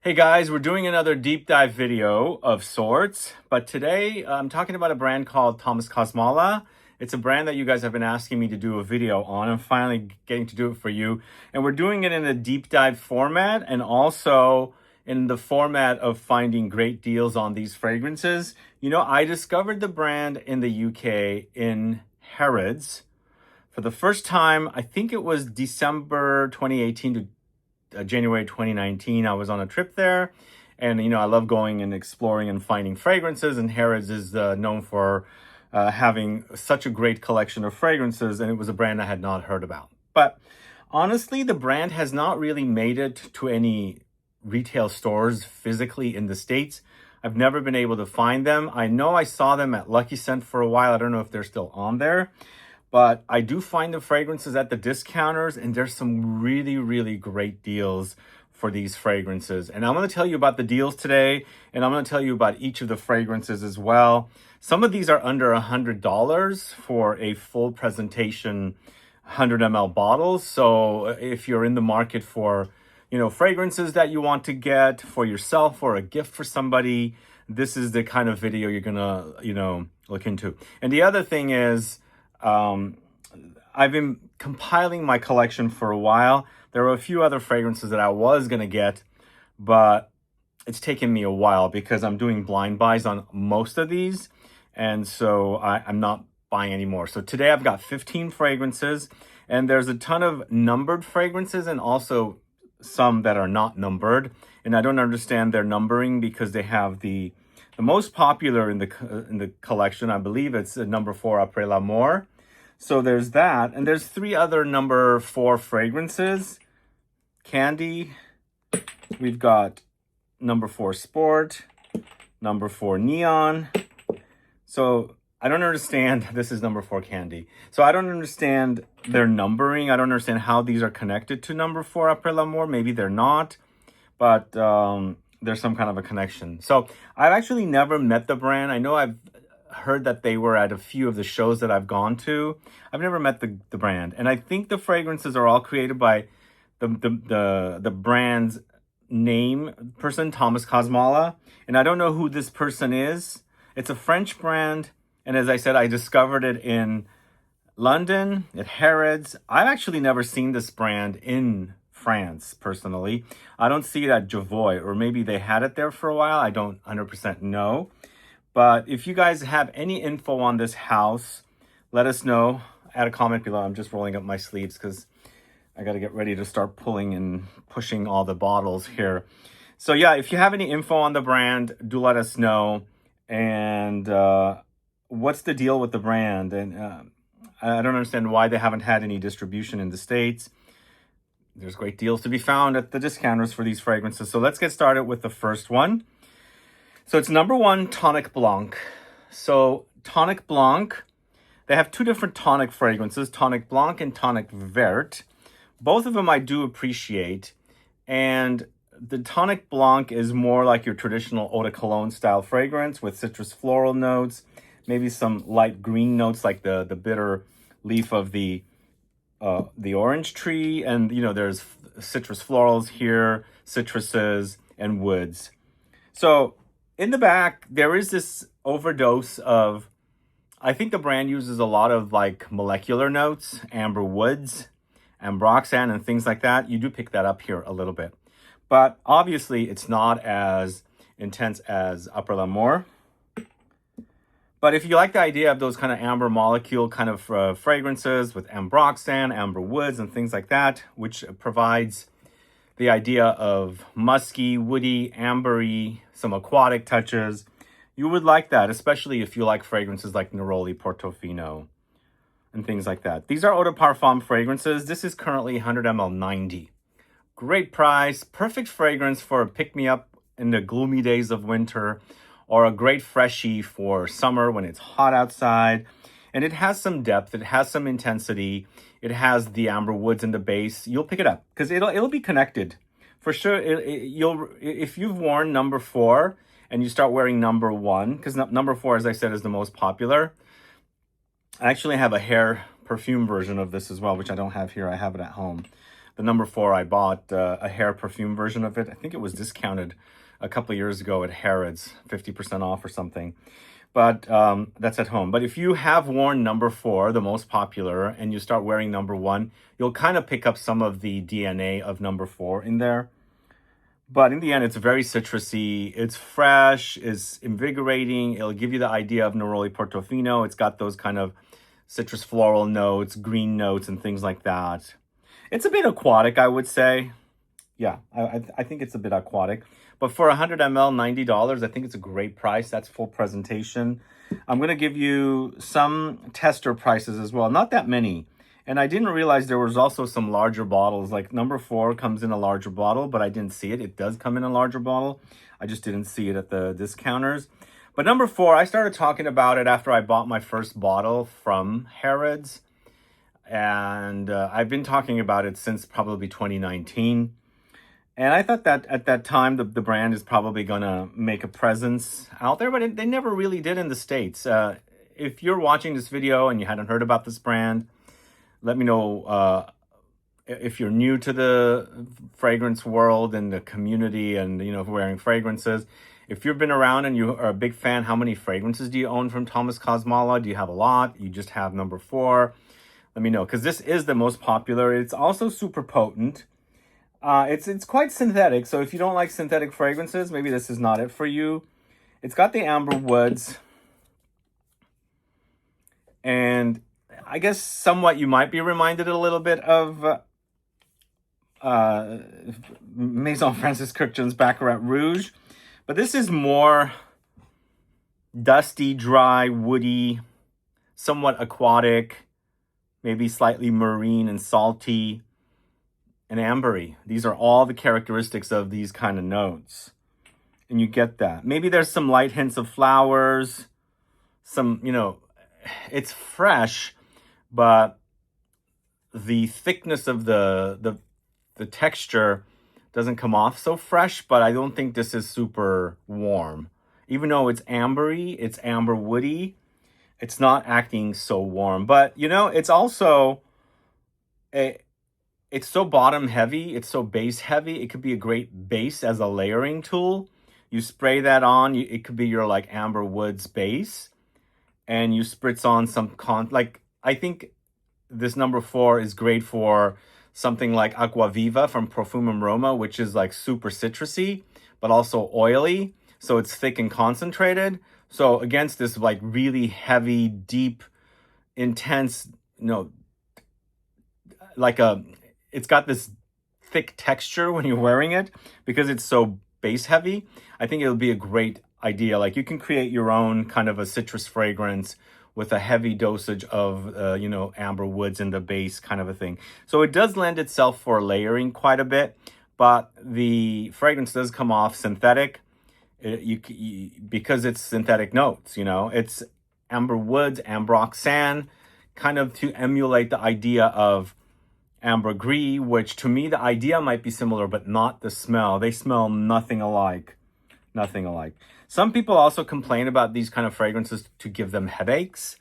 Hey guys, we're doing another deep dive video of sorts, but today I'm talking about a brand called Thomas Kosmala. It's a brand that you guys have been asking me to do a video on. I'm finally getting to do it for you. And we're doing it in a deep dive format and also in the format of finding great deals on these fragrances. You know, I discovered the brand in the UK in Harrods for the first time. I think it was December 2018 to January 2019. I was on a trip there, and I love going and exploring and finding fragrances, and Harrods is known for having such a great collection of fragrances, and it was a brand I had not heard about. But honestly, the brand has not really made it to any retail stores physically in the States. I've never been able to find them. I know I saw them at Lucky Scent for a while. I don't know if they're still on there. But I do find the fragrances at the discounters, and there's some really, really great deals for these fragrances. And I'm going to tell you about the deals today, and I'm going to tell you about each of the fragrances as well. Some of these are under $100 for a full presentation 100 ml bottles. So if you're in the market for, fragrances that you want to get for yourself or a gift for somebody, this is the kind of video you're going to, look into. And the other thing is, I've been compiling my collection for a while. There are a few other fragrances that I was going to get, but it's taken me a while because I'm doing blind buys on most of these. And so I'm not buying anymore. So today I've got 15 fragrances, and there's a ton of numbered fragrances and also some that are not numbered. And I don't understand their numbering because they have the most popular in the collection. I believe it's number 4, Après l'Amour. So there's that, and there's 3 other number 4 fragrances. Candy, we've got number 4 Sport, number 4 Neon. So I don't understand, this is number 4 Candy. So I don't understand their numbering. I don't understand how these are connected to number 4 Après l'Amour. Maybe they're not, but there's some kind of a connection. So I've actually never met the brand. I know I've heard that they were at a few of the shows that I've gone to. I've never met the brand, and I think the fragrances are all created by the brand's name person, Thomas Kosmala, and I don't know who this person is. It's a French brand, and as I said, I discovered it in London at Harrods. I've actually never seen this brand in France personally. I don't see it at Javoy, or maybe they had it there for a while. I don't 100% know. But if you guys have any info on this house, let us know. Add a comment below. I'm just rolling up my sleeves because I got to get ready to start pulling and pushing all the bottles here. So yeah, if you have any info on the brand, do let us know. And what's the deal with the brand? And I don't understand why they haven't had any distribution in the States. There's great deals to be found at the discounters for these fragrances. So let's get started with the first one. So it's number 1, Tonic Blanc. So Tonic Blanc, they have 2 different tonic fragrances, Tonic Blanc and Tonic Vert. Both of them I do appreciate. And the Tonic Blanc is more like your traditional eau de cologne style fragrance with citrus floral notes, maybe some light green notes like the bitter leaf of the orange tree. And, there's citrus florals here, citruses, and woods. So in the back, there is this overdose of, I think the brand uses a lot of like molecular notes, amber woods, ambroxan, and things like that. You do pick that up here a little bit. But obviously, it's not as intense as Après l'Amour. But if you like the idea of those kind of amber molecule kind of fragrances with ambroxan, amber woods, and things like that, which provides the idea of musky, woody, ambery, some aquatic touches, you would like that, especially if you like fragrances like Neroli, Portofino, and things like that. These are eau de parfum fragrances. This is currently 100 ml 90. Great price, perfect fragrance for a pick-me-up in the gloomy days of winter, or a great freshie for summer when it's hot outside. And it has some depth, it has some intensity, it has the amber woods in the base. You'll pick it up because it'll be connected. For sure, if you've worn number 4 and you start wearing number 1, because number 4, as I said, is the most popular. I actually have a hair perfume version of this as well, which I don't have here. I have it at home. The number 4, I bought a hair perfume version of it. I think it was discounted a couple of years ago at Harrods, 50% off or something. But that's at home. But if you have worn number 4, the most popular, and you start wearing number 1, you'll kind of pick up some of the DNA of number 4 in there. But in the end, it's very citrusy. It's fresh. It's invigorating. It'll give you the idea of Neroli Portofino. It's got those kind of citrus floral notes, green notes, and things like that. It's a bit aquatic, I would say. Yeah, I think it's a bit aquatic. But for 100 ml, $90, I think it's a great price. That's full presentation. I'm going to give you some tester prices as well. Not that many. And I didn't realize there was also some larger bottles. Like number 4 comes in a larger bottle, but I didn't see it. It does come in a larger bottle. I just didn't see it at the discounters. But number 4, I started talking about it after I bought my first bottle from Harrods. And I've been talking about it since probably 2019. And I thought that at that time, the brand is probably going to make a presence out there, but they never really did in the States. If you're watching this video and you hadn't heard about this brand, let me know if you're new to the fragrance world and the community and, you know, wearing fragrances. If you've been around and you are a big fan, how many fragrances do you own from Thomas Kosmala? Do you have a lot? You just have number 4? Let me know, because this is the most popular. It's also super potent. It's quite synthetic, so if you don't like synthetic fragrances, maybe this is not it for you. It's got the amber woods. And I guess somewhat you might be reminded a little bit of Maison Francis Kurkdjian's Baccarat Rouge. But this is more dusty, dry, woody, somewhat aquatic, maybe slightly marine and salty, and ambery. These are all the characteristics of these kind of notes. And you get that. Maybe there's some light hints of flowers, some, you know, it's fresh, but the thickness of the texture doesn't come off so fresh, but I don't think this is super warm. Even though it's ambery, it's amber woody, it's not acting so warm. But, you know, it's also, it's so bottom heavy, it's so base heavy, it could be a great base as a layering tool. You spray that on, it could be your like amber woods base, and you spritz on some, I think this number 4 is great for something like Aqua Viva from Perfume and Roma, which is like super citrusy, but also oily. So it's thick and concentrated. So against this like really heavy, deep, intense, you know, it's got this thick texture when you're wearing it because it's so base heavy. I think it'll be a great idea. Like you can create your own kind of a citrus fragrance with a heavy dosage of, you know, amber woods in the base kind of a thing. So it does lend itself for layering quite a bit, but the fragrance does come off synthetic because it's synthetic notes, you know. It's amber woods, ambroxan, kind of to emulate the idea of ambergris, which to me, the idea might be similar, but not the smell. They smell nothing alike. Nothing alike. Some people also complain about these kind of fragrances to give them headaches.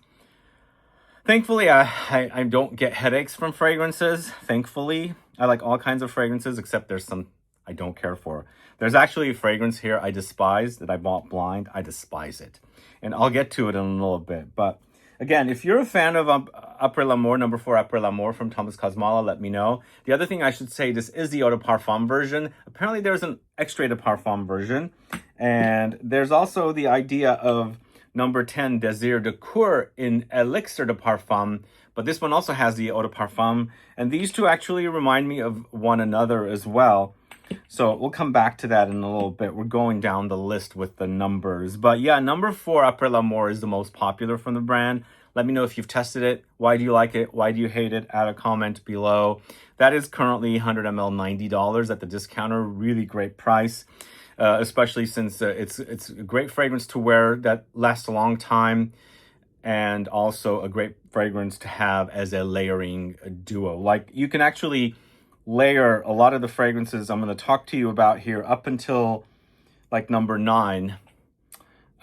Thankfully, I don't get headaches from fragrances. Thankfully, I like all kinds of fragrances, except there's some I don't care for. There's actually a fragrance here I despise that I bought blind. I despise it. And I'll get to it in a little bit. But again, if you're a fan of Après l'Amour, number 4 Après l'Amour from Thomas Kosmala, let me know. The other thing I should say, this is the Eau de Parfum version. Apparently there's an Extrait de Parfum version. And there's also the idea of number 10 Desir de Coeur in ELIXIR de Parfum. But this one also has the Eau de Parfum. And these two actually remind me of one another as well. So we'll come back to that in a little bit. We're going down the list with the numbers. But yeah, number 4, Après l'Amour, is the most popular from the brand. Let me know if you've tested it. Why do you like it? Why do you hate it? Add a comment below. That is currently 100 ml, $90 at the discounter. Really great price, especially since it's a great fragrance to wear that lasts a long time, and also a great fragrance to have as a layering duo. Like you can actually layer a lot of the fragrances I'm going to talk to you about here up until like number 9.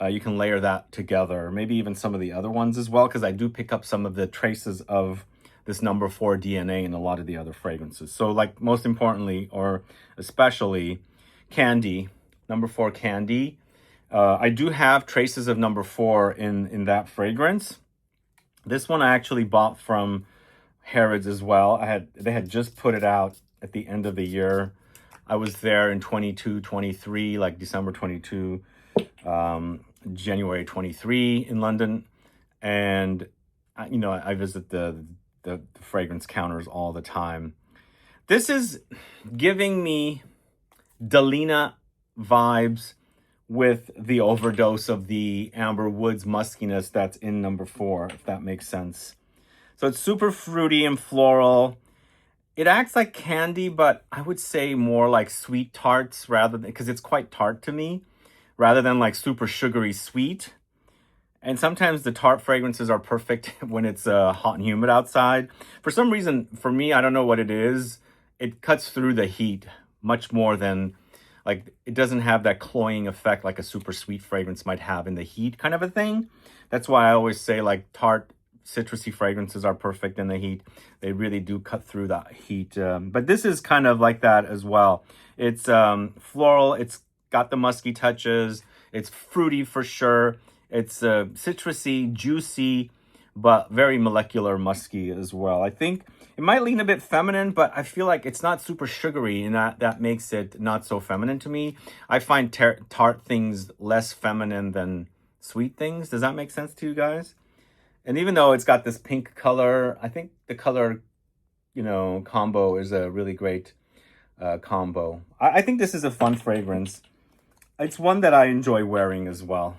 You can layer that together, maybe even some of the other ones as well, because I do pick up some of the traces of this number 4 DNA in a lot of the other fragrances. So like most importantly, or especially candy, number 4 candy. I do have traces of number 4 in that fragrance. This one I actually bought from Harrods as well. They had just put it out at the end of the year. I was there in 22, 23, like December 22, January 23 in London. And, you know, I visit the fragrance counters all the time. This is giving me Delina vibes with the overdose of the amber woods muskiness that's in number 4, if that makes sense. So it's super fruity and floral. It acts like candy, but I would say more like sweet tarts rather than, because it's quite tart to me, rather than like super sugary sweet. And sometimes the tart fragrances are perfect when it's hot and humid outside. For some reason, for me, I don't know what it is. It cuts through the heat much more than, like, it doesn't have that cloying effect like a super sweet fragrance might have in the heat kind of a thing. That's why I always say like tart citrusy fragrances are perfect in the heat. They really do cut through that heat. But this is kind of like that as well. It's floral. It's got the musky touches. It's fruity for sure. It's citrusy, juicy, but very molecular musky as well. I think it might lean a bit feminine, but I feel like it's not super sugary, and that makes it not so feminine to me. I find tart things less feminine than sweet things. Does that make sense to you guys? And even though it's got this pink color, I think the color, you know, combo is a really great combo. I think this is a fun fragrance. It's one that I enjoy wearing as well.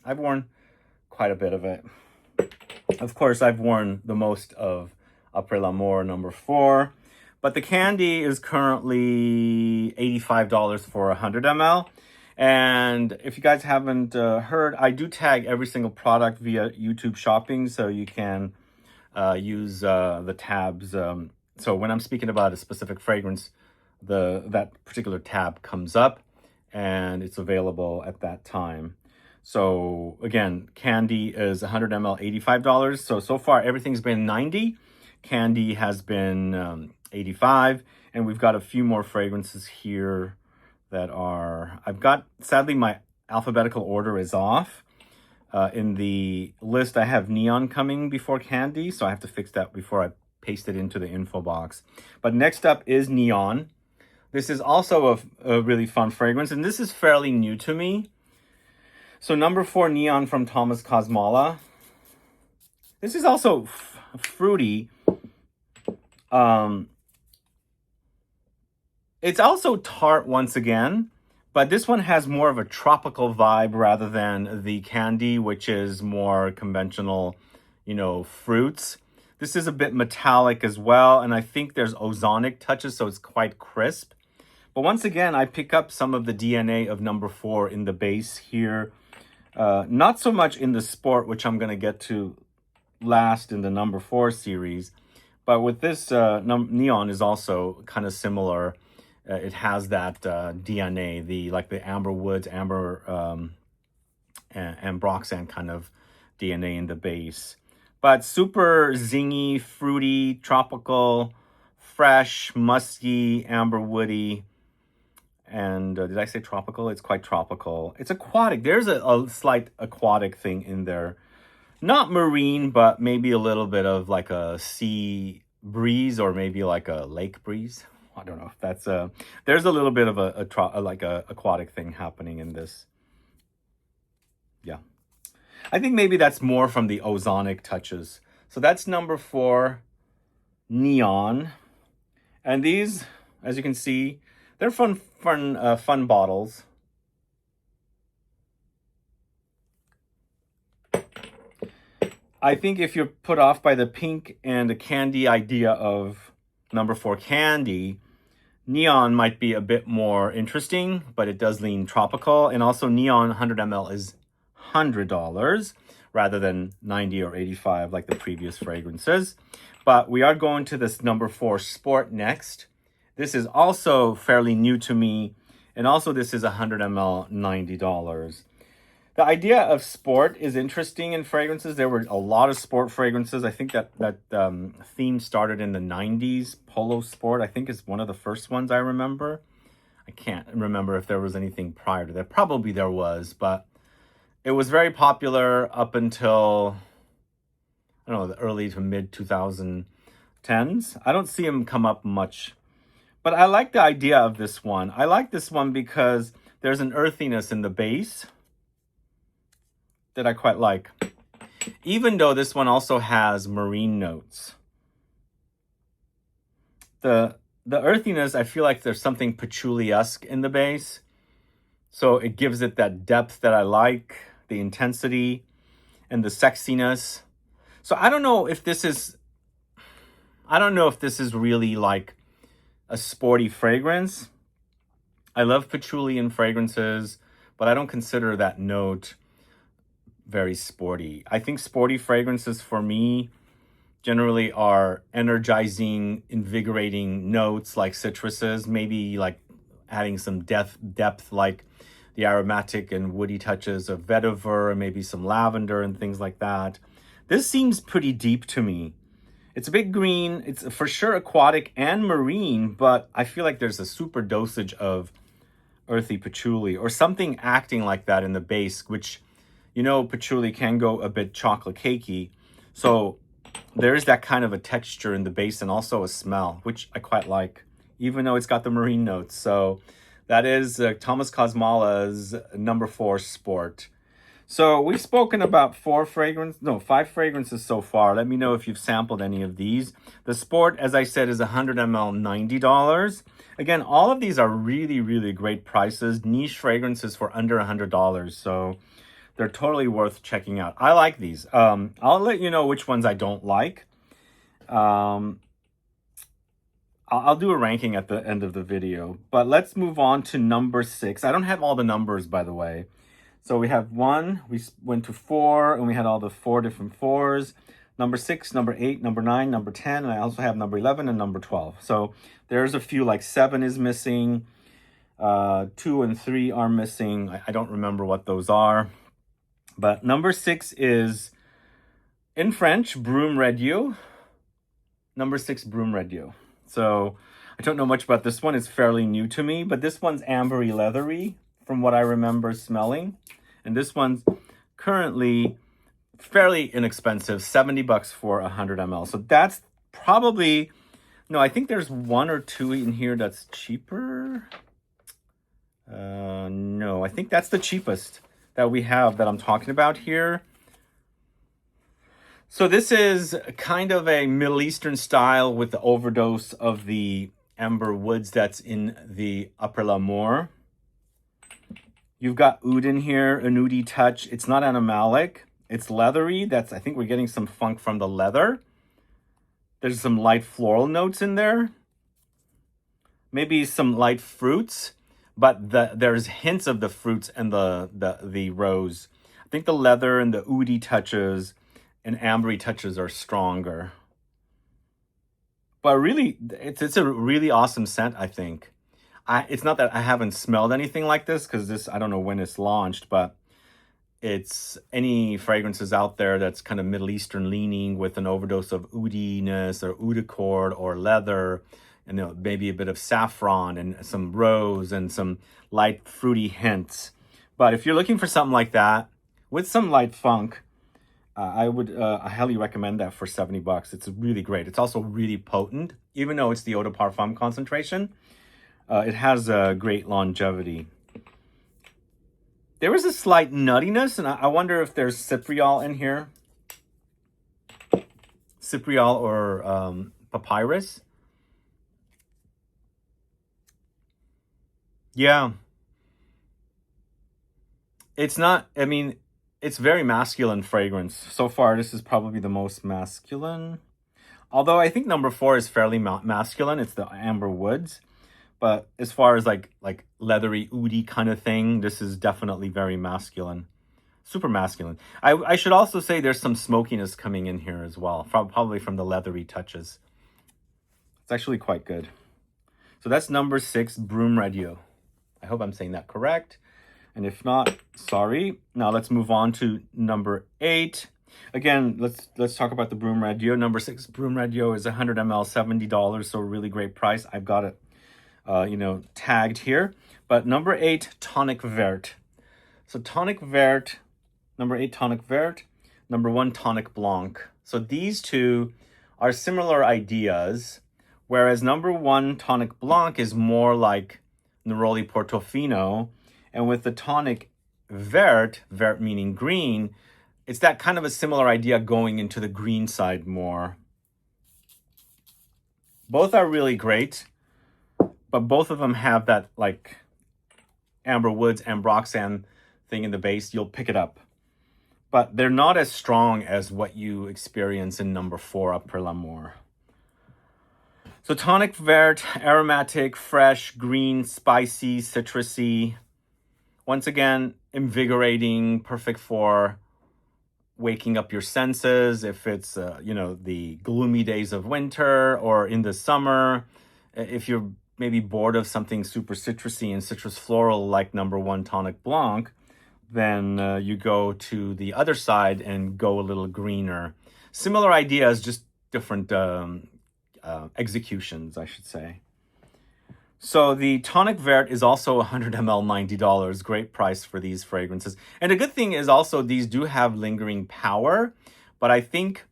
I've worn quite a bit of it. Of course, I've worn the most of Après l'Amour number 4. But the candy is currently $85 for 100 ml. And if you guys haven't heard, I do tag every single product via YouTube Shopping, so you can use the tabs. So when I'm speaking about a specific fragrance, that particular tab comes up, and it's available at that time. So again, candy is 100 ml, $85. So far everything's been 90. Candy has been 85, and we've got a few more fragrances here that are, sadly my alphabetical order is off. In the list I have neon coming before candy, so I have to fix that before I paste it into the info box. But next up is neon. This is also a really fun fragrance, and this is fairly new to me. So number 4 neon from Thomas Kosmala. This is also fruity. It's also tart once again, but this one has more of a tropical vibe rather than the candy, which is more conventional, you know, fruits. This is a bit metallic as well, and I think there's ozonic touches, so it's quite crisp. But once again, I pick up some of the DNA of number 4 in the base here. Not so much in the sport, which I'm going to get to last in the number 4 series. But with this, neon is also kind of similar. It has that DNA, the amber woods, amber and Broxan kind of DNA in the base. But super zingy, fruity, tropical, fresh, musky, amber woody. And did I say tropical? It's quite tropical. It's aquatic. There's a slight aquatic thing in there. Not marine, but maybe a little bit of like a sea breeze, or maybe like a lake breeze. I don't know if that's there's a little bit of a aquatic thing happening in this. Yeah. I think maybe that's more from the ozonic touches. So that's number 4, neon. And these, as you can see, they're fun bottles. I think if you're put off by the pink and the candy idea of number 4 candy, neon might be a bit more interesting, but it does lean tropical. And also neon 100 ml is $100 rather than 90 or 85 like the previous fragrances. But we are going to this number 4 sport next. This is also fairly new to me. And also this is 100 ml, $90. The idea of sport is interesting in fragrances. There were a lot of sport fragrances. I think that theme started in the 90s. Polo Sport, I think, is one of the first ones I remember. I can't remember if there was anything prior to that. Probably there was, but it was very popular up until, I don't know, the early to mid 2010s. I don't see them come up much. But I like the idea of this one. I like this one because there's an earthiness in the base that I quite like. Even though this one also has marine notes. The earthiness, I feel like there's something patchouli-esque in the base. So it gives it that depth that I like, the intensity, and the sexiness. So I don't know if this is really like a sporty fragrance. I love patchouli in fragrances, but I don't consider that note very sporty. I think sporty fragrances for me generally are energizing, invigorating notes like citruses, maybe like adding some depth like the aromatic and woody touches of vetiver, maybe some lavender and things like that. This seems pretty deep to me. It's a bit green. It's for sure aquatic and marine, but I feel like there's a super dosage of earthy patchouli or something acting like that in the base, which, you know, patchouli can go a bit chocolate cakey. So there is that kind of a texture in the base and also a smell, which I quite like, even though it's got the marine notes. So that is Thomas Kosmala's number 4 Sport. So we've spoken about 5 fragrances so far. Let me know if you've sampled any of these. The Sport, as I said, is 100 ml, $90. Again, all of these are really, really great prices. Niche fragrances for under $100. So they're totally worth checking out. I like these. I'll let you know which ones I don't like. I'll do a ranking at the end of the video. But let's move on to number 6. I don't have all the numbers, by the way. So we have 1, we went to 4, and we had all the 4 different 4s. Number 6, number 8, number 9, number 10, and I also have number 11 and number 12. So there's a few, like 7 is missing, 2 and 3 are missing. I don't remember what those are. But number 6 is, in French, BRUME RADIEUSE. Number 6, BRUME RADIEUSE. So I don't know much about this one. It's fairly new to me, but this one's ambery leathery from what I remember smelling. And this one's currently fairly inexpensive, $70 for 100 ml. So that's probably, no, I think there's 1 or 2 in here that's cheaper. No, I think that's the cheapest that we have that I'm talking about here. So this is kind of a Middle Eastern style with the overdose of the amber woods that's in the Après l'Amour. You've got oud in here, an oudy touch. It's not animalic. It's leathery. I think we're getting some funk from the leather. There's some light floral notes in there. Maybe some light fruits, but there's hints of the fruits and the rose. I think the leather and the oudy touches and ambery touches are stronger. But really, it's a really awesome scent, I think. It's not that I haven't smelled anything like this, because this, I don't know when it's launched, but it's any fragrances out there that's kind of Middle Eastern leaning with an overdose of oudiness or oud accord or leather, and maybe a bit of saffron and some rose and some light fruity hints. But if you're looking for something like that with some light funk, I highly recommend that for $70. It's really great. It's also really potent, even though it's the eau de parfum concentration. It has a great longevity. There is a slight nuttiness, and I wonder if there's cypriol in here. Cypriol or papyrus. Yeah. It's not, I mean, it's very masculine fragrance. So far, this is probably the most masculine. Although I think number 4 is fairly masculine. It's the amber woods. But as far as like leathery, oudy kind of thing, this is definitely very masculine. Super masculine. I should also say there's some smokiness coming in here as well. Probably from the leathery touches. It's actually quite good. So that's number 6, BRUME RADIEUSE. I hope I'm saying that correct. And if not, sorry. Now let's move on to number 8. Again, let's talk about the BRUME RADIEUSE. Number 6 BRUME RADIEUSE is 100 ml, $70, so a really great price. I've got it, tagged here. But number 8, TONIC VERT. So TONIC VERT, number 8 TONIC VERT, number 1 TONIC BLANC. So these two are similar ideas, whereas number 1 TONIC BLANC is more like Neroli Portofino, and with the TONIC VERT, VERT meaning green, it's that kind of a similar idea going into the green side more. Both are really great, but both of them have that like amber woods, ambroxan thing in the base. You'll pick it up. But they're not as strong as what you experience in number 4, Apres l'Amour. So TONIC VERT, aromatic, fresh, green, spicy, citrusy. Once again, invigorating, perfect for waking up your senses. If it's, the gloomy days of winter or in the summer, if you're maybe bored of something super citrusy and citrus floral like number 1 TONIC BLANC, then you go to the other side and go a little greener. Similar ideas, just different executions, I should say. So the TONIC VERT is also 100 ml, $90. Great price for these fragrances. And the good thing is also these do have lingering power, but I think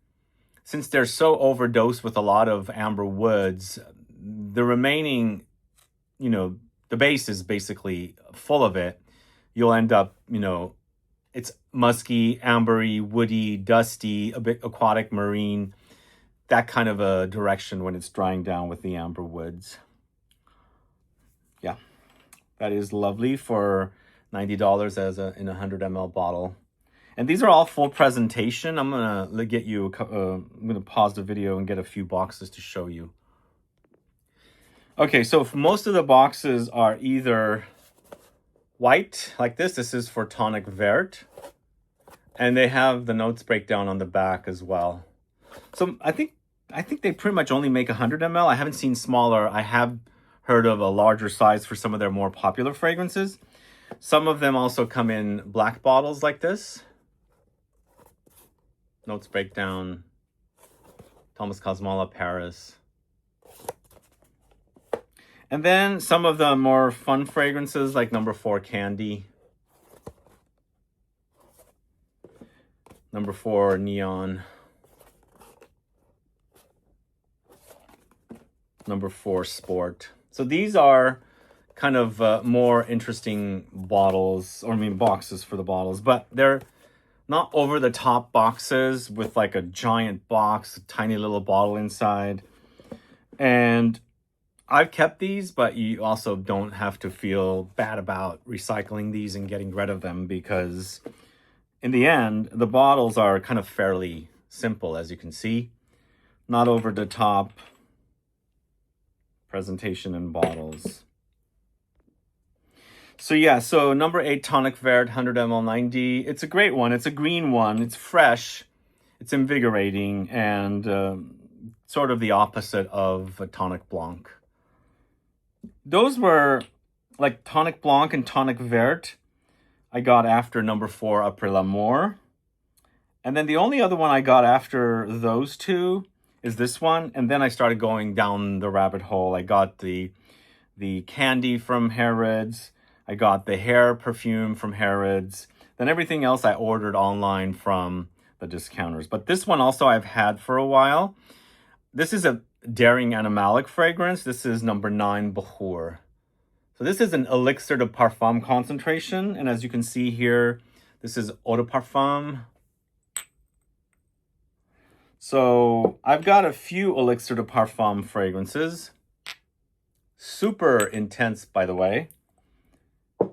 since they're so overdosed with a lot of amber woods, the remaining, the base is basically full of it. You'll end up, it's musky, ambery, woody, dusty, a bit aquatic, marine, that kind of a direction when it's drying down with the amber woods. Yeah, that is lovely for $90 in a 100 ml bottle. And these are all full presentation. I'm gonna get you. I'm gonna pause the video and get a few boxes to show you. Okay, so most of the boxes are either white like this. This is for TONIC VERT, and they have the notes breakdown on the back as well. So I think they pretty much only make 100 ml. I haven't seen smaller. I have heard of a larger size for some of their more popular fragrances. Some of them also come in black bottles like this. Notes breakdown, Thomas Kosmala, Paris. And then some of the more fun fragrances like number 4 Candy, number 4 Neon, number 4 Sport. So these are kind of more interesting bottles, boxes for the bottles, but they're not over the top boxes with like a giant box, a tiny little bottle inside. And I've kept these, but you also don't have to feel bad about recycling these and getting rid of them, because in the end, the bottles are kind of fairly simple, as you can see. Not over the top presentation in bottles. So yeah, so number 8 TONIC VERT, 100 ml, 90. It's a great one. It's a green one. It's fresh. It's invigorating, and sort of the opposite of a TONIC BLANC. Those were like TONIC BLANC and TONIC VERT I got after number 4 Apres l'Amour. And then the only other one I got after those two is this one. And then I started going down the rabbit hole. I got the candy from Harrods. I got the hair perfume from Harrods. Then everything else I ordered online from the discounters. But this one also I've had for a while. This is a Daring Animalic fragrance. This is number 9 Bukhoor. So this is an ELIXIR de Parfum concentration. And as you can see here, this is Eau de Parfum. So I've got a few ELIXIR de Parfum fragrances. Super intense, by the way.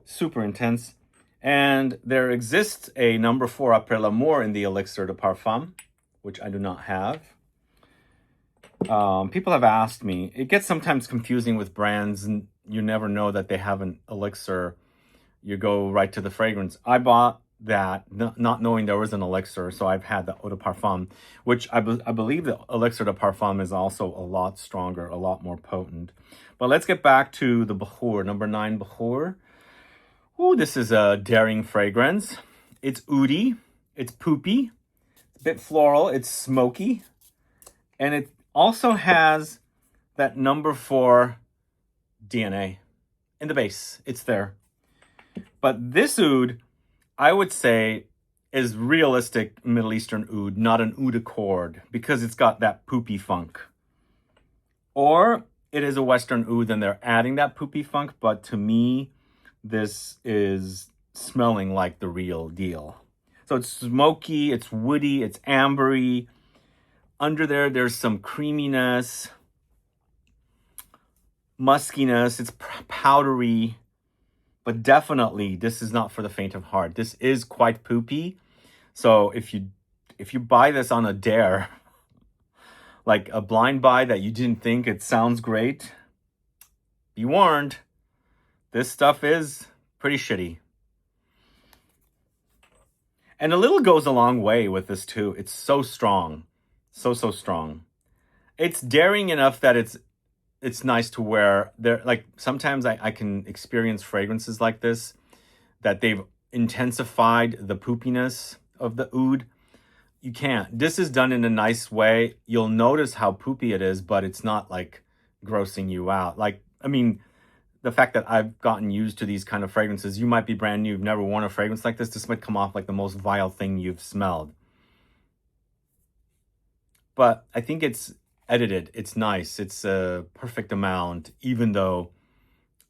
Super intense. And there exists a number 4 Apres l'Amour in the ELIXIR de Parfum, which I do not have. People have asked me. It gets sometimes confusing with brands, and you never know that they have an ELIXIR. You go right to the fragrance. I bought that not knowing there was an ELIXIR, so I've had the Eau de Parfum, which I believe the ELIXIR de Parfum is also a lot stronger, a lot more potent. But let's get back to the Bukhoor, number 9 Bukhoor. Ooh, this is a daring fragrance. It's oody, it's poopy, it's a bit floral, it's smoky, and it also has that number 4 DNA in the base. It's there. But this oud, I would say, is realistic Middle Eastern oud, not an oud accord, because it's got that poopy funk. Or it is a Western oud and they're adding that poopy funk, but to me, this is smelling like the real deal. So it's smoky, it's woody, it's ambery. Under there, there's some creaminess, muskiness, it's powdery, but definitely this is not for the faint of heart. This is quite poopy. So if you buy this on a dare, like a blind buy that you didn't think it sounds great, be warned, this stuff is pretty shitty. And a little goes a long way with this too. It's so strong. So strong. It's daring enough that it's nice to wear. There, like sometimes I can experience fragrances like this that they've intensified the poopiness of the oud. You can't. This is done in a nice way. You'll notice how poopy it is, but it's not like grossing you out. Like, I mean, the fact that I've gotten used to these kind of fragrances, you might be brand new, you've never worn a fragrance like this might come off like the most vile thing you've smelled. But I think it's edited. It's nice. It's a perfect amount, even though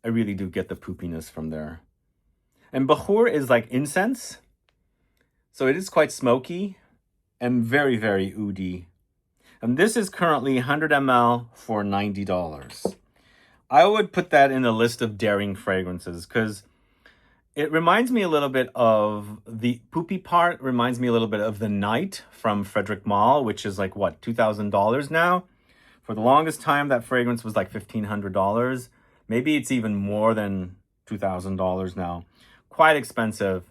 I really do get the poopiness from there. And Bukhoor is like incense. So it is quite smoky and very, very oudy. And this is currently 100 ml for $90. I would put that in the list of daring fragrances because it reminds me a little bit of the poopy part, reminds me a little bit of the Night from Frederick Malle, which is like, what, $2,000 now? For the longest time, that fragrance was like $1,500. Maybe it's even more than $2,000 now. Quite expensive.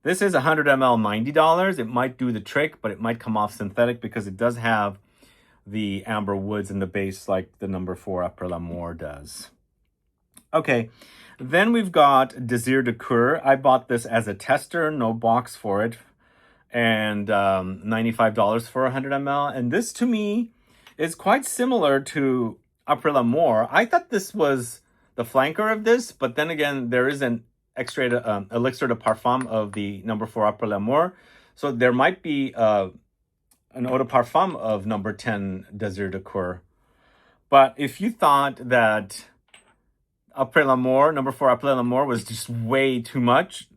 This is 100 ml, $90. It might do the trick, but it might come off synthetic because it does have the amber woods in the base like the number 4 Apres l'Amour does. Okay, then we've got Desir de Coeur. I bought this as a tester, no box for it, and $95 for 100 ml. And this to me is quite similar to Apres l'Amour. I thought this was the flanker of this, but then again, there is an extrait elixir de parfum of the number 4 Apres l'Amour. So there might be an eau de parfum of number 10 Desir de Coeur. But if you thought that Apres l'Amour, number 4 Apres l'Amour was just way too much,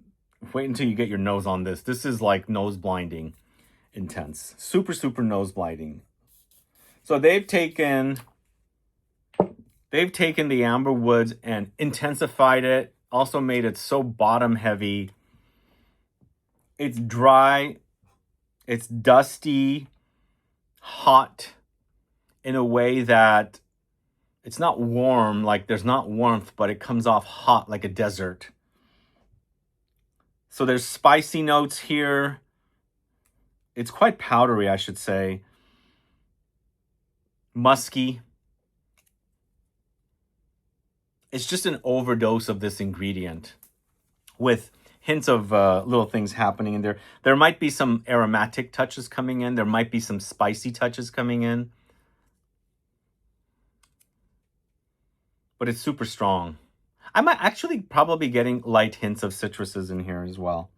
wait until you get your nose on this. This is like nose blinding intense. Super nose blinding. So they've taken the amber woods and intensified it, also made it so bottom heavy. It's dry, it's dusty, hot in a way that it's not warm, like there's not warmth, but it comes off hot like a desert. So there's spicy notes here. It's quite powdery, I should say. Musky. It's just an overdose of this ingredient with hints of little things happening in there. There might be some aromatic touches coming in. There might be some spicy touches coming in. But it's super strong. I might actually probably getting light hints of citruses in here as well.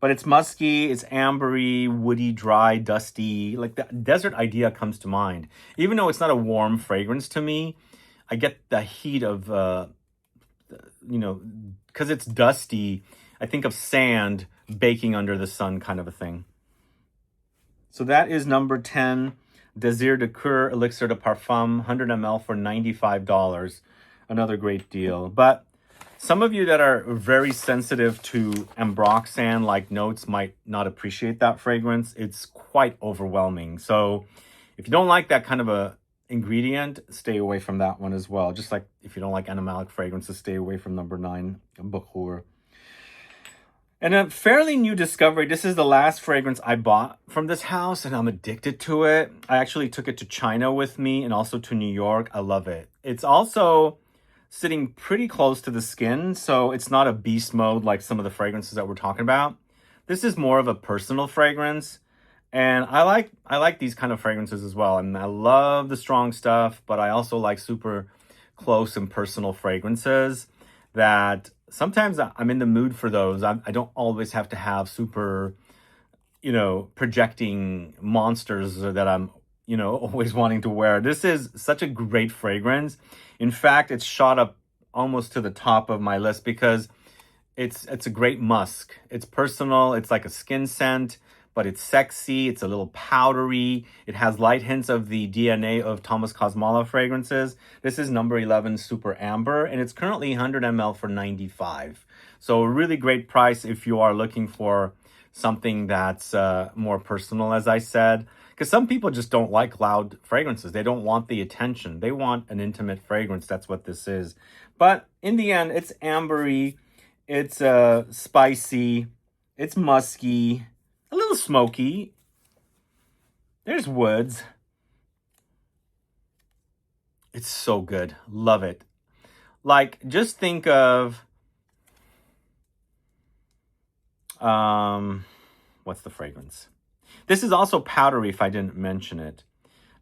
But it's musky, it's ambery, woody, dry, dusty. Like the desert idea comes to mind. Even though it's not a warm fragrance to me, I get the heat of, because it's dusty, I think of sand baking under the sun kind of a thing. So that is number 10, Desir de Coeur Elixir de Parfum, 100 ml for $95. Another great deal. But some of you that are very sensitive to ambroxan-like notes might not appreciate that fragrance. It's quite overwhelming. So if you don't like that kind of a ingredient, stay away from that one as well. Just like if you don't like animalic fragrances, stay away from number 9, Bukhoor. And a fairly new discovery. This is the last fragrance I bought from this house, and I'm addicted to it. I actually took it to China with me and also to New York. I love it. It's also sitting pretty close to the skin, so it's not a beast mode like some of the fragrances that we're talking about. This is more of a personal fragrance, and I like these kind of fragrances as well. And I love the strong stuff, but I also like super close and personal fragrances that sometimes I'm in the mood for those. I don't always have to have super, projecting monsters that I'm, always wanting to wear. This is such a great fragrance. In fact, it's shot up almost to the top of my list because it's a great musk. It's personal. It's like a skin scent, but it's sexy. It's a little powdery. It has light hints of the DNA of Thomas Kosmala fragrances. This is number 11 Super Amber, and it's currently 100 ml for $95. So a really great price if you are looking for something that's more personal, as I said. Because some people just don't like loud fragrances. They don't want the attention. They want an intimate fragrance. That's what this is. But in the end, it's ambery. It's spicy. It's musky. A little smoky. There's woods. It's so good. Love it. Like, just think of... what's the fragrance? This is also powdery, if I didn't mention it.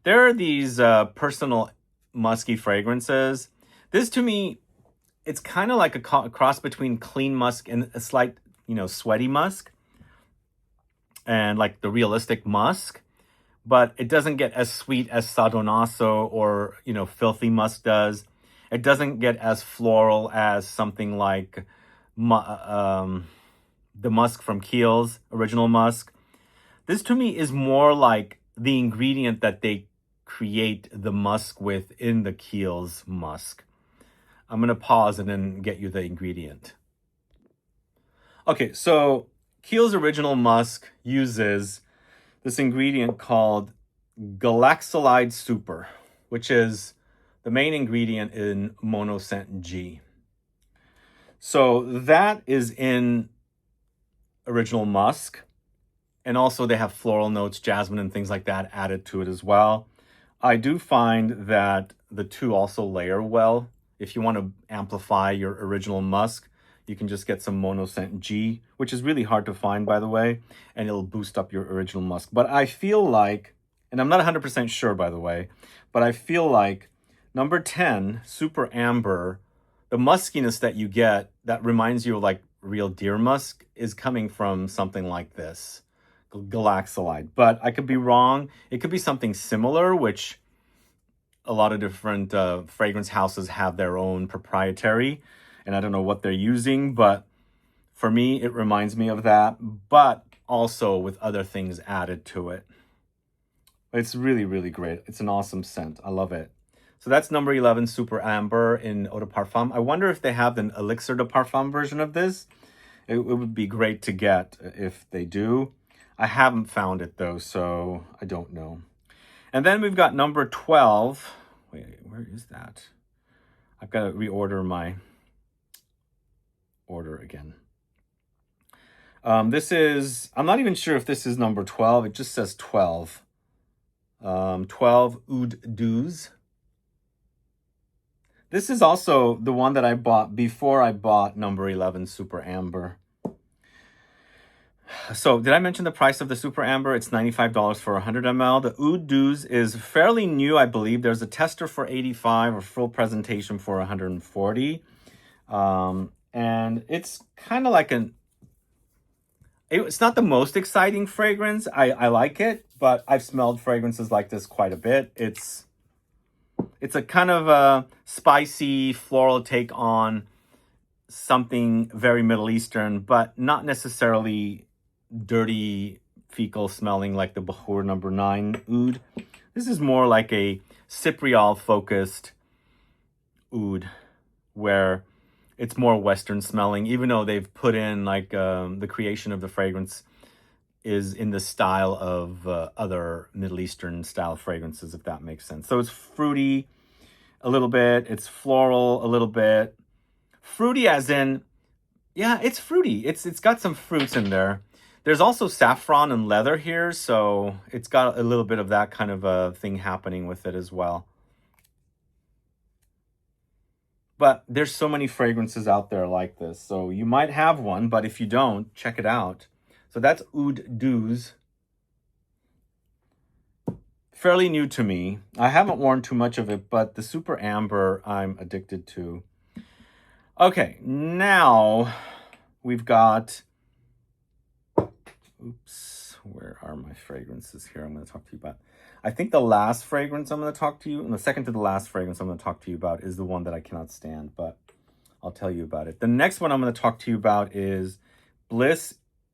There are these personal musky fragrances. This, to me, it's kind of like a cross between clean musk and a slight, sweaty musk. And like the realistic musk. But it doesn't get as sweet as Sadonaso or, filthy musk does. It doesn't get as floral as something like the musk from Kiehl's, original musk. This to me is more like the ingredient that they create the musk with in the Kiehl's musk. I'm going to pause and then get you the ingredient. Okay, so Kiehl's original musk uses this ingredient called Galaxolide Super, which is the main ingredient in Monoscent G. So that is in original musk. And also they have floral notes, jasmine and things like that added to it as well. I do find that the two also layer well. If you want to amplify your original musk, you can just get some Monoscent G, which is really hard to find, by the way, and it'll boost up your original musk. But I feel like, and I'm not 100% sure, by the way, but I feel like number 10, Super Amber, the muskiness that you get that reminds you of like real deer musk is coming from something like this. Galaxolide, but I could be wrong. It could be something similar, which a lot of different fragrance houses have their own proprietary, and I don't know what they're using, but for me, it reminds me of that, but also with other things added to it. It's really, really great. It's an awesome scent. I love it. So that's number 11, Super Amber in Eau de Parfum. I wonder if they have an ELIXIR de Parfum version of this. It would be great to get if they do. I haven't found it though, so I don't know. And then we've got number 12. Wait, where is that? I've got to reorder my order again. This is, I'm not even sure if this is number 12. It just says 12. 12 Oud Douze. This is also the one that I bought before I bought number 11 Super Amber. So, did I mention the price of the Super Amber? It's $95 for 100 ml. The Oud Douze is fairly new, I believe. There's a tester for $85 or full presentation for $140. And it's kind of like it's not the most exciting fragrance. I like it, but I've smelled fragrances like this quite a bit. It's a kind of a spicy floral take on something very Middle Eastern, but not necessarily dirty fecal smelling like the Bukhoor number 9 oud. This is more like a cypriol focused oud where it's more Western smelling, even though they've put in like the creation of the fragrance is in the style of other Middle Eastern style fragrances, if that makes sense. So it's fruity a little bit, it's floral a little bit. Fruity as in, yeah, it's fruity. It's got some fruits in there. There's also saffron and leather here, so it's got a little bit of that kind of a thing happening with it as well. But there's so many fragrances out there like this. So you might have one, but if you don't, check it out. So that's Oud Douze. Fairly new to me. I haven't worn too much of it, but the Super Amber I'm addicted to. Okay, now we've got, oops, where are my fragrances here I'm going to talk to you about? I think the last fragrance I'm going to talk to you, and the second to the last fragrance I'm going to talk to you about is the one that I cannot stand, but I'll tell you about it. The next one I'm going to talk to you about is Bliss.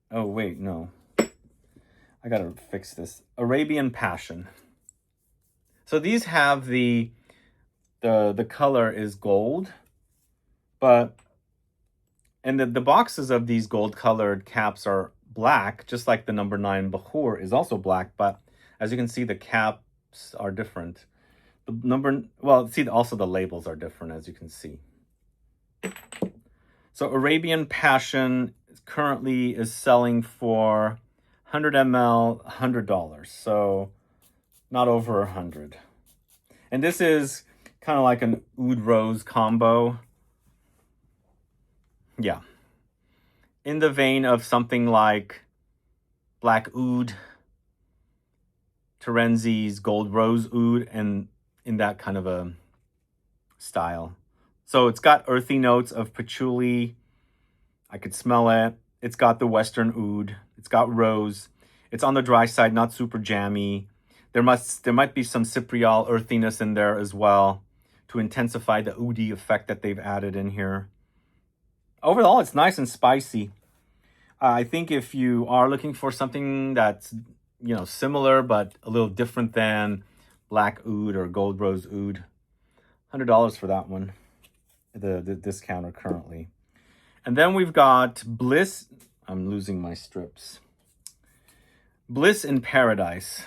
Oh, wait, no. I got to fix this. Arabian Passion. So these have the color is gold, but, and the boxes of these gold colored caps are black, just like the number 9 Bukhoor is also black, but as you can see, the caps are different. The number, well, see, also the labels are different, as you can see. So Arabian Passion currently is selling for 100 ml, $100. So not over 100. And this is kind of like an Oud Rose combo. Yeah. In the vein of something like Black Oud, Terenzi's Gold Rose Oud, and in that kind of a style. So it's got earthy notes of patchouli. I could smell it. It's got the Western Oud. It's got rose. It's on the dry side, not super jammy. There might be some cypriol earthiness in there as well to intensify the oudi effect that they've added in here. Overall, it's nice and spicy. I think if you are looking for something that's, you know, similar but a little different than Black Oud or Gold Rose Oud, $100 for that one, the discounter currently. And then we've got Bliss. I'm losing my strips. Bliss in Paradise.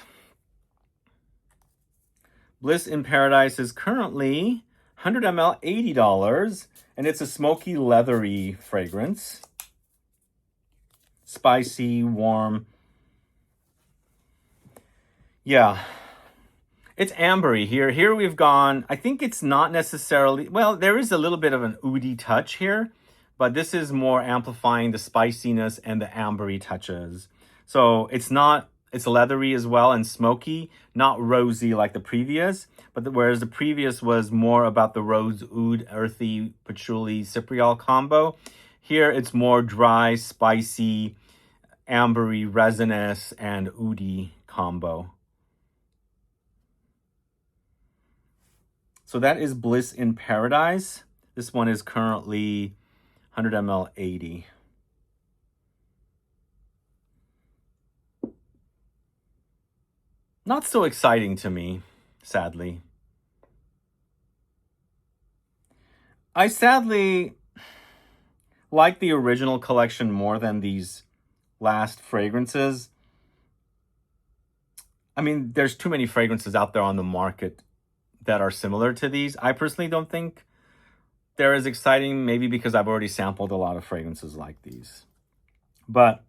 Bliss in Paradise is currently 100 ml, $80, and it's a smoky, leathery fragrance. Spicy, warm. Yeah, it's ambery here. Here we've gone, I think it's not necessarily, well, there is a little bit of an oudi touch here, but this is more amplifying the spiciness and the ambery touches. So it's leathery as well and smoky, not rosy like the previous, but whereas the previous was more about the rose oud, earthy, patchouli, cypriol combo, here it's more dry, spicy, ambery, resinous, and oudi combo. So that is Bliss in Paradise. This one is currently 100 ml, $80. Not so exciting to me, sadly. I sadly like the original collection more than these last fragrances. I mean, there's too many fragrances out there on the market that are similar to these. I personally don't think they're as exciting, maybe because I've already sampled a lot of fragrances like these. But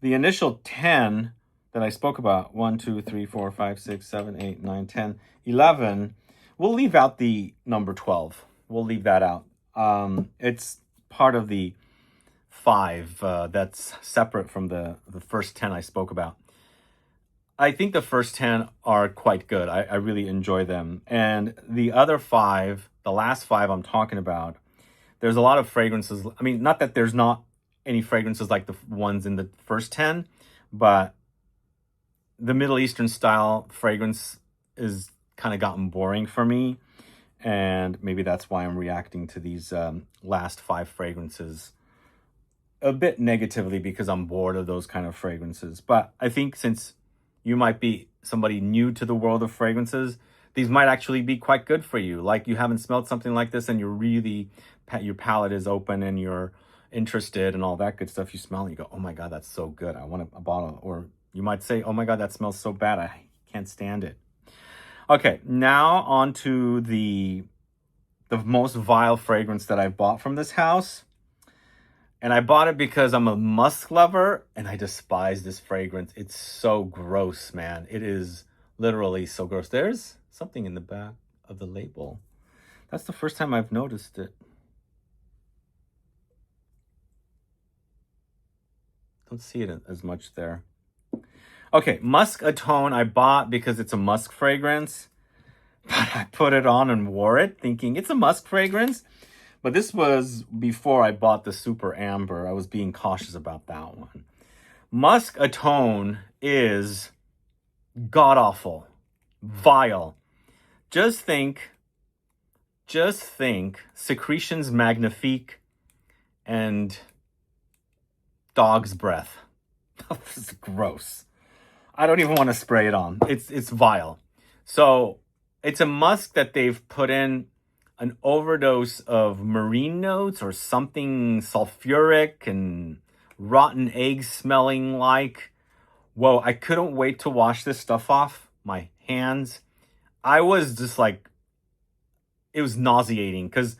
the initial 10 that I spoke about, 1, 2, 3, 4, 5, 6, 7, 8, 9, 10, 11, we'll leave out the number 12. We'll leave that out. It's part of the 5 that's separate from the first 10 I spoke about. I think the first 10 are quite good. I really enjoy them. And the other 5, the last 5 I'm talking about, there's a lot of fragrances. I mean, not that there's not any fragrances like the ones in the first 10, but the Middle Eastern style fragrance is kind of gotten boring for me. And maybe that's why I'm reacting to these last 5 fragrances a bit negatively, because I'm bored of those kind of fragrances. But I think since you might be somebody new to the world of fragrances, these might actually be quite good for you. Like you haven't smelled something like this and you're really, your palate is open and you're interested and all that good stuff. You smell and you go, oh my God, that's so good. I want a bottle. Or you might say, oh my God, that smells so bad. I can't stand it. Okay, now on to the most vile fragrance that I bought from this house. And I bought it because I'm a musk lover and I despise this fragrance. It's so gross, man. It is literally so gross. There's something in the back of the label. That's the first time I've noticed it. Don't see it as much there. Okay, Musk Otone I bought because it's a musk fragrance. But I put it on and wore it thinking it's a musk fragrance. But this was before I bought the Super Amber. I was being cautious about that one. Musk Otone is god-awful, vile. Just think Secretions Magnifique and dog's breath. This is gross. I don't even want to spray it on. It's vile. So it's a musk that they've put in an overdose of marine notes or something sulfuric and rotten egg smelling like. Whoa, I couldn't wait to wash this stuff off my hands. I was just like, it was nauseating because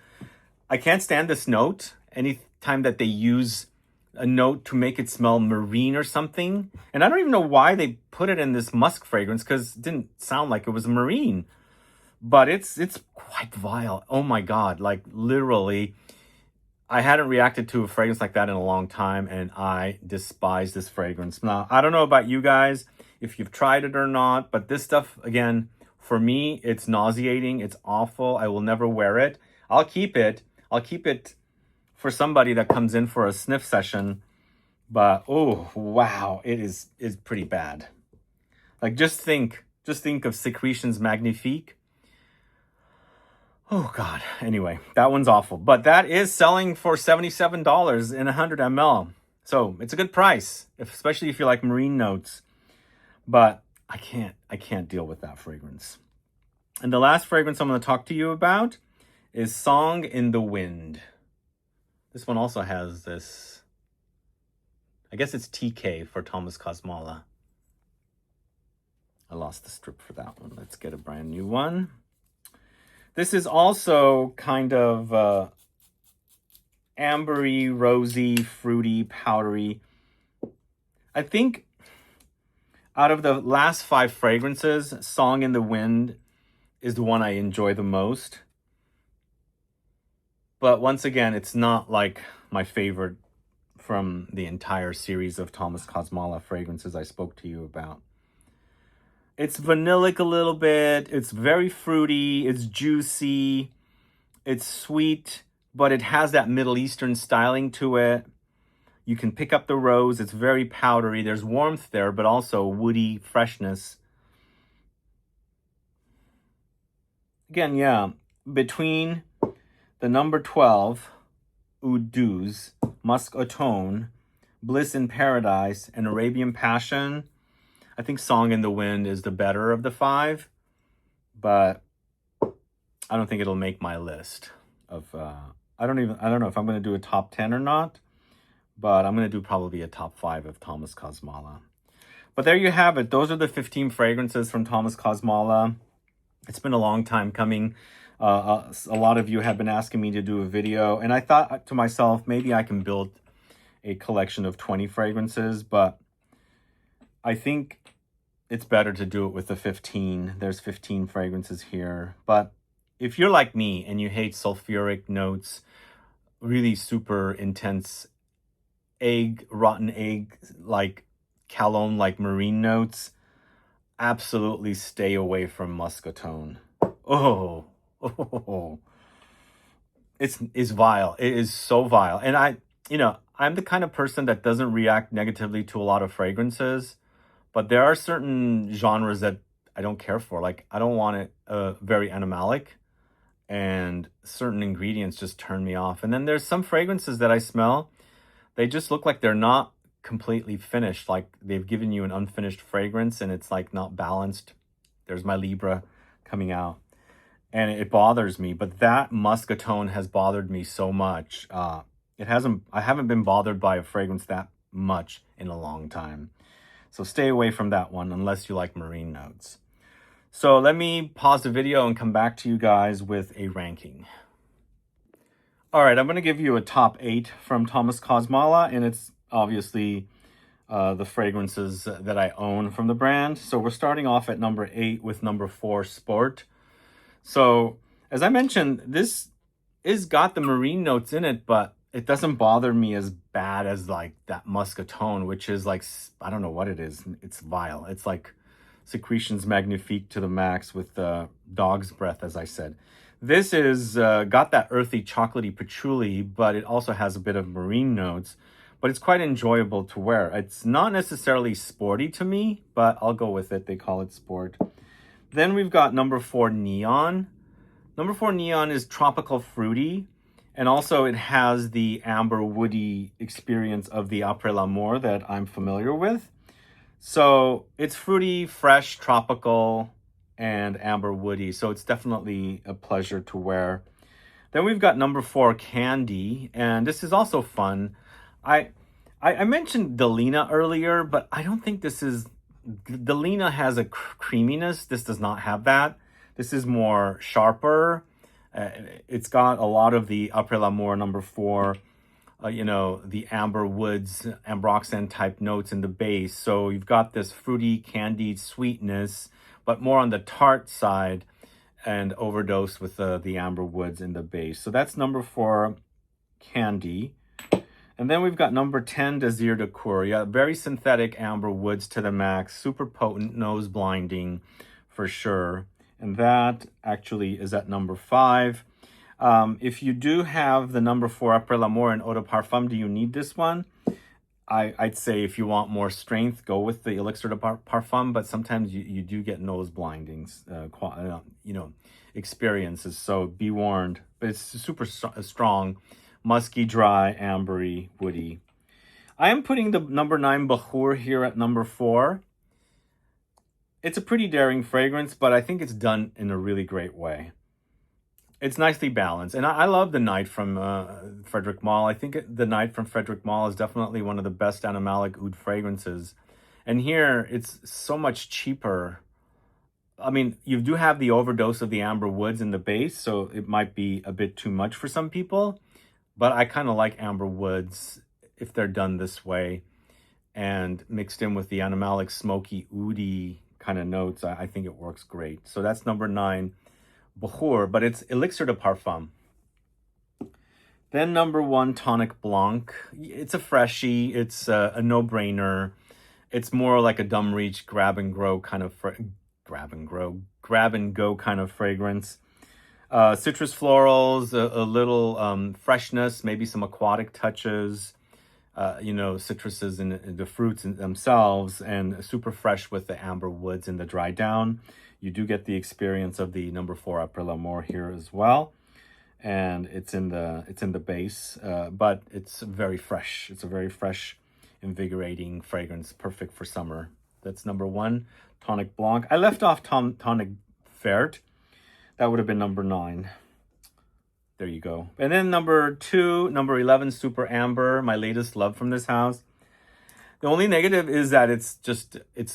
I can't stand this note. Anytime that they use a note to make it smell marine or something. And I don't even know why they put it in this musk fragrance because it didn't sound like it was marine. But it's quite vile. Oh my God. Like literally, I hadn't reacted to a fragrance like that in a long time and I despise this fragrance. Now, I don't know about you guys, if you've tried it or not, but this stuff, again, for me, it's nauseating. It's awful. I will never wear it. I'll keep it. I'll keep it for somebody that comes in for a sniff session. But, oh, wow, it is pretty bad. Like, just think of Secretions Magnifique. Oh, God. Anyway, that one's awful. But that is selling for $77 in 100 ml. So it's a good price, especially if you like marine notes. But I can't deal with that fragrance. And the last fragrance I'm going to talk to you about is Song in the Wind. This one also has this, I guess it's TK for Thomas Kosmala. I lost the strip for that one. Let's get a brand new one. This is also kind of ambery, rosy, fruity, powdery. I think out of the last 5 fragrances, Song in the Wind is the one I enjoy the most. But once again, it's not like my favorite from the entire series of Thomas Kosmala fragrances I spoke to you about. It's vanillic a little bit. It's very fruity. It's juicy. It's sweet, but it has that Middle Eastern styling to it. You can pick up the rose. It's very powdery. There's warmth there, but also woody freshness. Again, yeah, between the number 12, Douze, Musk Otone, Bliss in Paradise, and Arabian Passion, I think Song in the Wind is the better of the 5, but I don't think it'll make my list of, I don't know if I'm going to do a top 10 or not, but I'm going to do probably a top 5 of Thomas Kosmala. But there you have it. Those are the 15 fragrances from Thomas Kosmala. It's been a long time coming. A lot of you have been asking me to do a video, and I thought to myself, maybe I can build a collection of 20 fragrances, but I think it's better to do it with the 15. There's 15 fragrances here. But if you're like me and you hate sulfuric notes, really super intense egg, rotten egg, like cologne, like marine notes, absolutely stay away from Musk Otone. Oh, it's vile. It is so vile. And I'm the kind of person that doesn't react negatively to a lot of fragrances, but there are certain genres that I don't care for. Like, I don't want it very animalic, and certain ingredients just turn me off. And then there's some fragrances that I smell, they just look like they're not completely finished. Like they've given you an unfinished fragrance and it's like not balanced. There's my Libra coming out. And it bothers me, but that Musk Otone has bothered me so much. I haven't been bothered by a fragrance that much in a long time. So stay away from that one unless you like marine notes. So let me pause the video and come back to you guys with a ranking. All right, I'm going to give you a top 8 from Thomas Kosmala, and it's obviously the fragrances that I own from the brand. So we're starting off at number 8 with number 4, Sport. So as I mentioned, this is got the marine notes in it, but it doesn't bother me as bad as like that Musk Otone, which is like, I don't know what it is. It's vile. It's like secretions magnifique to the max with dog's breath, as I said. This is got that earthy chocolatey patchouli, but it also has a bit of marine notes, but it's quite enjoyable to wear. It's not necessarily sporty to me, but I'll go with it. They call it sport. Then we've got number 4 Neon. Number 4 Neon is tropical fruity, and also it has the amber woody experience of the Après l'Amour that I'm familiar with. So it's fruity, fresh, tropical, and amber woody. So it's definitely a pleasure to wear. Then we've got number 4 Candy, and this is also fun. I mentioned Delina earlier, but I don't think this is... Delina has a creaminess. This does not have that. This is more sharper. It's got a lot of the Après l'Amour number 4, you know, the amber woods, ambroxan type notes in the base. So you've got this fruity, candied sweetness, but more on the tart side, and overdose with the amber woods in the base. So that's number 4 Candy. And then we've got number 10, Desir de Coeur. Yeah, very synthetic amber woods to the max. Super potent, nose blinding for sure. And that actually is at number 5. If you do have the number 4 Après l'Amour and Eau de Parfum, do you need this one? I'd say if you want more strength, go with the ELIXIR de Parfum, but sometimes you do get nose blindings, you know, experiences. So be warned. But it's super strong. Musky, dry, ambery, woody. I am putting the number 9 Bukhoor here at number 4. It's a pretty daring fragrance, but I think it's done in a really great way. It's nicely balanced. And I love the Night from Frédéric Malle. I think the Night from Frédéric Malle is definitely one of the best Animalic oud fragrances. And here, it's so much cheaper. I mean, you do have the overdose of the amber woods in the base, so it might be a bit too much for some people. But I kind of like amber woods if they're done this way and mixed in with the Animalic smoky, oudy kind of notes. I think it works great. So that's number 9, Bukhoor, but it's ELIXIR de Parfum. Then number 1, Tonic Blanc. It's a freshie. It's a no-brainer. It's more like a dumb reach, grab and go kind of fragrance. Citrus florals, a little freshness, maybe some aquatic touches, you know, citruses in the fruits in themselves, and super fresh with the amber woods in the dry down. You do get the experience of the number 4 Après l'Amour here as well, and it's in the base, but it's very fresh. It's a very fresh, invigorating fragrance, perfect for summer. That's number 1, Tonic Blanc. I left off Tonic VERT. That would have been number 9. There you go. And then number 2, number 11, Super Amber, my latest love from this house. The only negative is that it's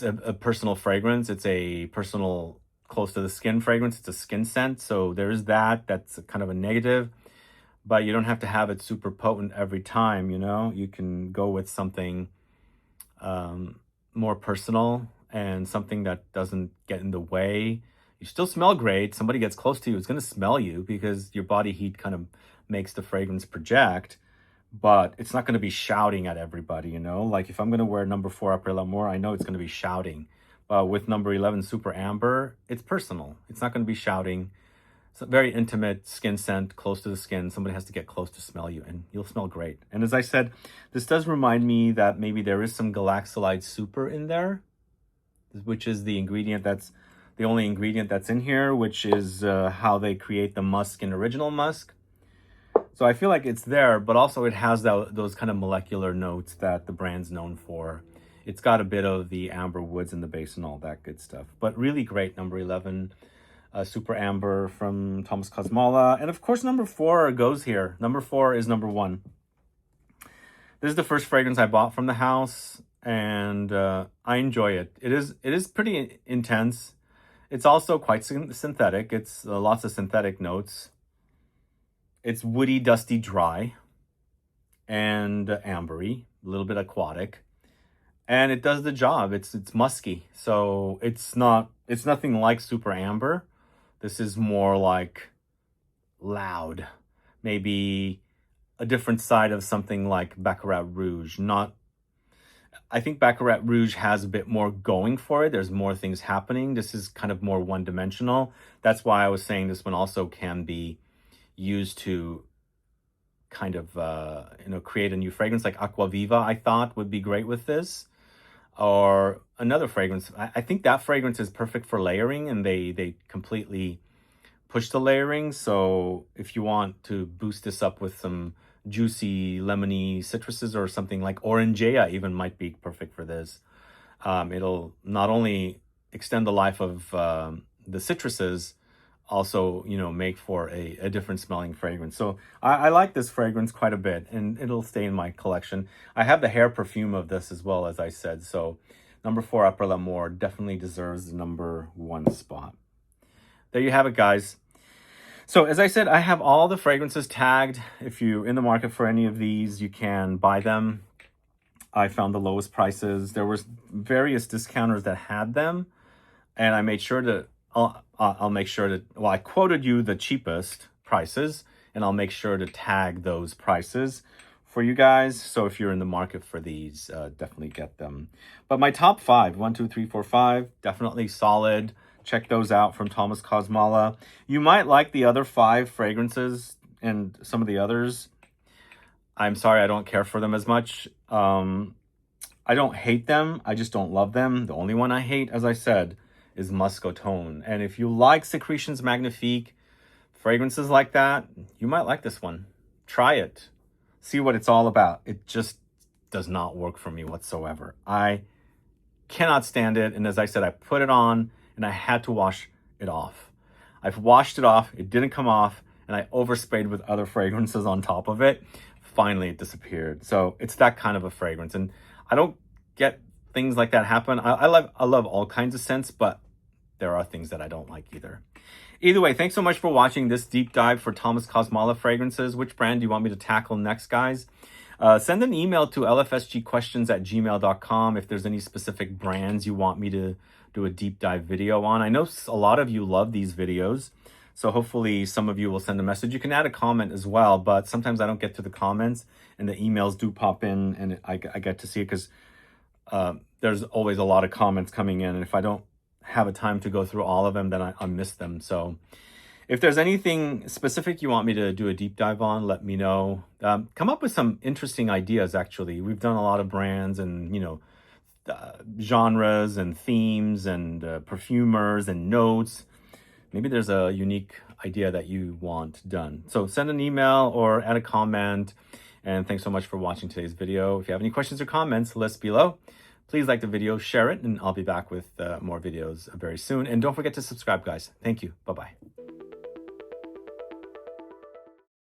a personal fragrance. It's a personal, close to the skin fragrance. It's a skin scent. So there is that. That's kind of a negative. But you don't have to have it super potent every time, you know. You can go with something more personal and something that doesn't get in the way. You still smell great. Somebody gets close to you, it's going to smell you because your body heat kind of makes the fragrance project, but it's not going to be shouting at everybody, you know? Like if I'm going to wear number 4 Après l'Amour, I know it's going to be shouting. With number 11 Super Amber, it's personal. It's not going to be shouting. It's a very intimate skin scent, close to the skin. Somebody has to get close to smell you, and you'll smell great. And as I said, this does remind me that maybe there is some galaxolide super in there, which is the ingredient that's the only ingredient that's in here, which is how they create the musk in Original Musk. So I feel like it's there, but also it has those kind of molecular notes that the brand's known for. It's got a bit of the amber woods in the base and all that good stuff. But really great, number 11, Super Amber from Thomas Kosmala. And of course, number 4 goes here. Number 4 is number 1. This is the first fragrance I bought from the house, and I enjoy it. It is pretty intense. It's also quite synthetic. It's lots of synthetic notes. It's woody, dusty, dry, and ambery, a little bit aquatic. And it does the job. It's musky. So it's nothing like Super Amber. This is more like loud, maybe a different side of something like Baccarat Rouge. I think Baccarat Rouge has a bit more going for it. There's more things happening. This is kind of more one-dimensional. That's why I was saying this one also can be used to kind of, create a new fragrance. Like Aqua Viva, I thought would be great with this. Or another fragrance. I think that fragrance is perfect for layering, and they completely push the layering. So if you want to boost this up with some juicy lemony citruses or something like Orangeea even might be perfect for this. It'll not only extend the life of the citruses, also, make for a different smelling fragrance. So I like this fragrance quite a bit, and it'll stay in my collection. I have the hair perfume of this as well, as I said. So number 4, Après l'Amour, definitely deserves the number 1 spot. There you have it, guys. So as I said, I have all the fragrances tagged. If you're in the market for any of these, you can buy them. I found the lowest prices. There was various discounters that had them, and I made sure to I'll make sure to, well, I quoted you the cheapest prices, and I'll make sure to tag those prices for you guys. So if you're in the market for these, definitely get them. But my top 5, 1, 2, 3, 4, 5, definitely solid. Check those out from Thomas Kosmala. You might like the other 5 fragrances and some of the others. I'm sorry, I don't care for them as much. I don't hate them. I just don't love them. The only one I hate, as I said, is Musk Otone. And if you like Secretions Magnifique, fragrances like that, you might like this one. Try it. See what it's all about. It just does not work for me whatsoever. I cannot stand it. And as I said, I put it on and I had to wash it off. I've washed it off. It didn't come off. And I oversprayed with other fragrances on top of it. Finally, it disappeared. So it's that kind of a fragrance. And I don't get things like that happen. I love all kinds of scents, but there are things that I don't like either. Either way, thanks so much for watching this deep dive for Thomas Kosmala fragrances. Which brand do you want me to tackle next, guys? Send an email to lfsgquestions@gmail.com if there's any specific brands you want me to do a deep dive video on. I know a lot of you love these videos, so hopefully some of you will send a message. You can add a comment as well, but sometimes I don't get to the comments, and the emails do pop in, and I get to see it because there's always a lot of comments coming in, and if I don't have a time to go through all of them, then I miss them. So if there's anything specific you want me to do a deep dive on, let me know. Come up with some interesting ideas, actually. We've done a lot of brands and, genres and themes and perfumers and notes. Maybe there's a unique idea that you want done. So send an email or add a comment. And thanks so much for watching today's video. If you have any questions or comments, list below. Please like the video, share it, and I'll be back with more videos very soon. And don't forget to subscribe, guys. Thank you. Bye-bye.